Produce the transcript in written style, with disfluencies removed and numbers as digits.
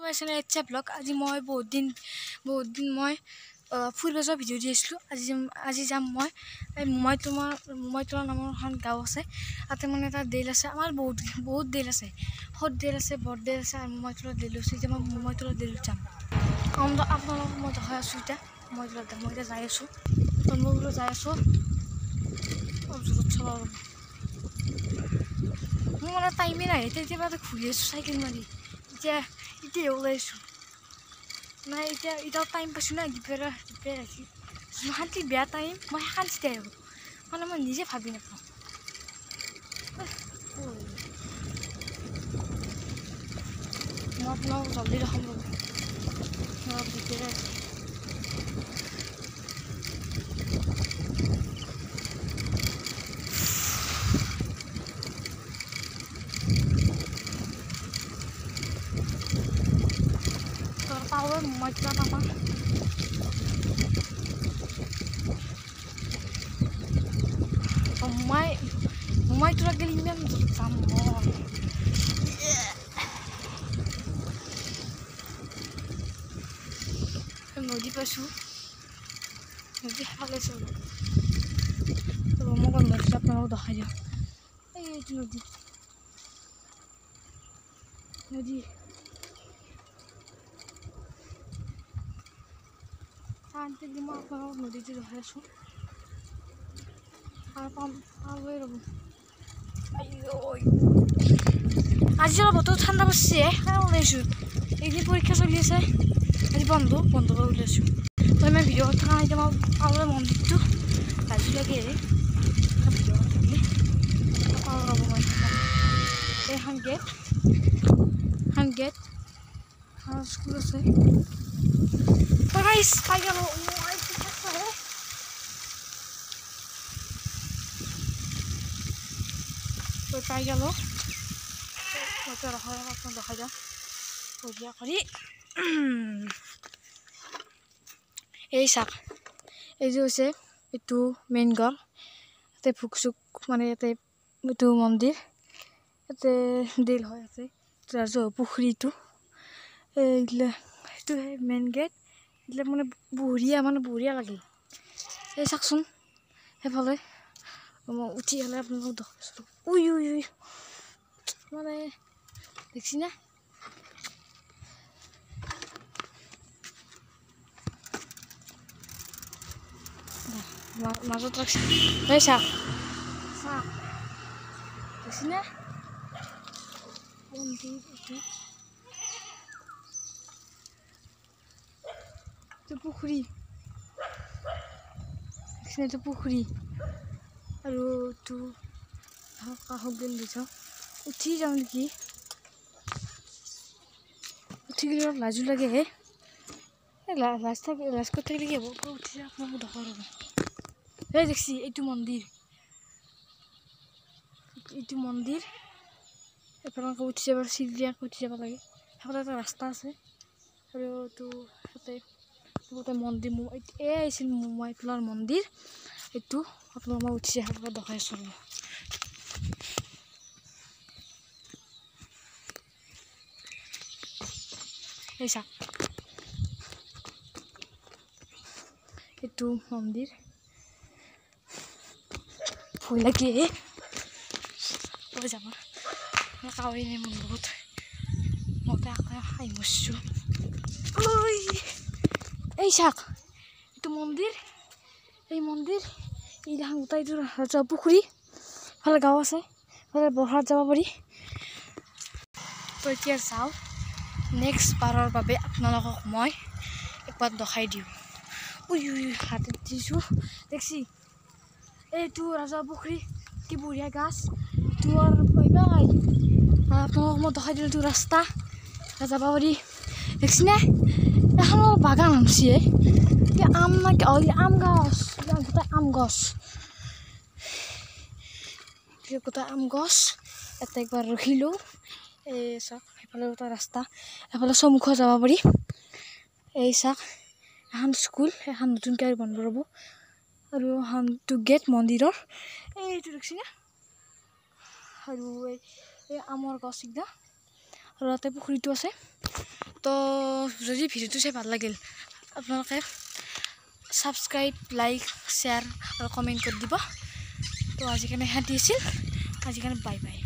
my channel Etcha Vlog. আজি মই বহুত দিন মই ফুৰিব যোৱা ভিডিঅ' দি আছিলোঁ। আজি যাম মই মোমাইতলা নামৰ এখন গাঁও আছে, তাতে মানে এটা দেল আছে। আমাৰ বহুত দেল আছে, সৎ দেল আছে, বৰ দেল আছে, আৰু মোমাইতলা দেল আছে। এতিয়া মই মোমাইতলা দেলত যাম। আপোনালোকক মই দেখাই আছোঁ। এতিয়া মই এতিয়া যাই আছোঁ, মই যাই আছোঁ। মোৰ মানে টাইমে নাই, তেতিয়া ঘূৰি আছোঁ চাইকেল মাৰি। এতিয়া ওলাইছোঁ নাই, এতিয়াও টাইম পাইছোঁ না। দুপৰীয়া ৰাখি শান্তি বেয়া টাইম, মই শান্তিতে আহিব মানে মই নিজে ভাবি নাপাওঁ। মই আপোনাক জলদি দেখাম ৰ'ব। দুপৰীয়া power মোমাইতলা নামা মোমাইতলা গেলি ইমান যাম নদী পাইছোঁ, নদী খালেছোঁ। মই নদীত আপোনালোকক দেখাই দিওঁ। এইটো নদী শান্তি দি মই আপোনালোকক নদীটো দেখাই আছোঁ। আৰু পাবই ৰ'ব। আজি অলপ বতৰ ঠাণ্ডা পৰিছে, ওলাইছোঁ। এইখিনি পৰীক্ষা চলি আছে, আজি বন্ধ কৰি ওলাইছোঁ। তই মই ভিডিঅ' থকা নাই, মই পাবলৈ মন্দিৰটো ভাজি লাগে। ভিডিঅ' থাকি পাওঁ ৰ'ব মই। এইখন গেট স্কুল আছে। পাই গ'লো। পাই গ'লো। দেখাই যাওঁ বঢ়িয়া কৰি। এই চাক, এইযোৰ হৈছে এইটো মেইন ঘৰ। ইয়াতে ভোগ চোক মানে ইয়াতে এইটো মন্দিৰ, ইয়াতে দেল হয় আছে। পুখুৰীটো এইগিলা, সেইটোহে মেইন গেট। এইবিলাক মানে বঢ়িয়া লাগে। এই চাওকচোন সেইফালে মই উঠি হ'লে আপোনালোকক দেখাইছোঁ। উই মানে দেখছি না? মাজত ৰাখছি। এই চাওক দেখছি না? পুখুৰী দেখছি, এইটো পুখুৰী। আৰু এইটো কাষত গেল দি চাওঁ, উঠি যাওঁ নেকি? উঠি গ'লে অলপ লাজো লাগে হে। লাজ কৰি থাকিলে কি হ'ব? উঠি যাওঁ আপোনালোকক দেখাওঁ ৰ'ব। এই দেখছি, এইটো মন্দিৰ। আপোনালোকে উঠি যাব, চিৰিয়াকৈ উঠি যাব লাগে। সেইফালে এটা ৰাস্তা আছে, আৰু এইটো গোটেই মন্দিৰ। এই আহিছিল মোমাইতলাৰ মন্দিৰ। এইটো আপোনালোকে মই উঠি সেইফালে দেখাই আছোঁ ৰ'ব। এই চাওক, এইটো মন্দিৰ। ভয় লাগে যাব, কাৱৈ নাই মোৰ বহুত। মতে খাই মৰছোঁ। এই চাওক, এইটো মন্দিৰ। এই দেখোন গোটেইটো পুখুৰী। ফালে গাঁও আছে, ফালে বৰহাট যাব পাৰি। তো এতিয়া যাওঁ, নেক্সট বাৰৰ বাবে আপোনালোকক মই একবাৰ দেখাই দিওঁ। হাতত দিছোঁ দেখছি, এইটো ৰাজা পুখুৰী। কি বঢ়িয়া গাছ। এইটো আৰু আপোনালোকক মই দেখাই দিলোঁ। এইটো ৰাস্তা যাব পাৰি, দেখছি নে? এখন বাগান আনছি আম গছ, গোটেই আম গছ। ইয়াতে একবাৰ ৰখিলোঁ। এই চাওক, সেইফালে এটা ৰাস্তা, সেইফালে চমুখত যাব পাৰি। এই চাওক, এখন স্কুল, এখন নতুনকৈ আৰু বন্ধ ৰ'ব। আৰু এখনটো গেট মন্দিৰৰ। এইটো দেখছি না? আৰু এই আমৰ গছ এইকেইটা, আৰু তাতে পুখুৰীটো আছে। তো যদি ভিডিওটো চাই ভাল লাগিল আপোনালোকে subscribe like share R comment কৰে দিব। তো আজি কাৰণে শান্তি আছিল, আজি কাৰণে বাই বাই।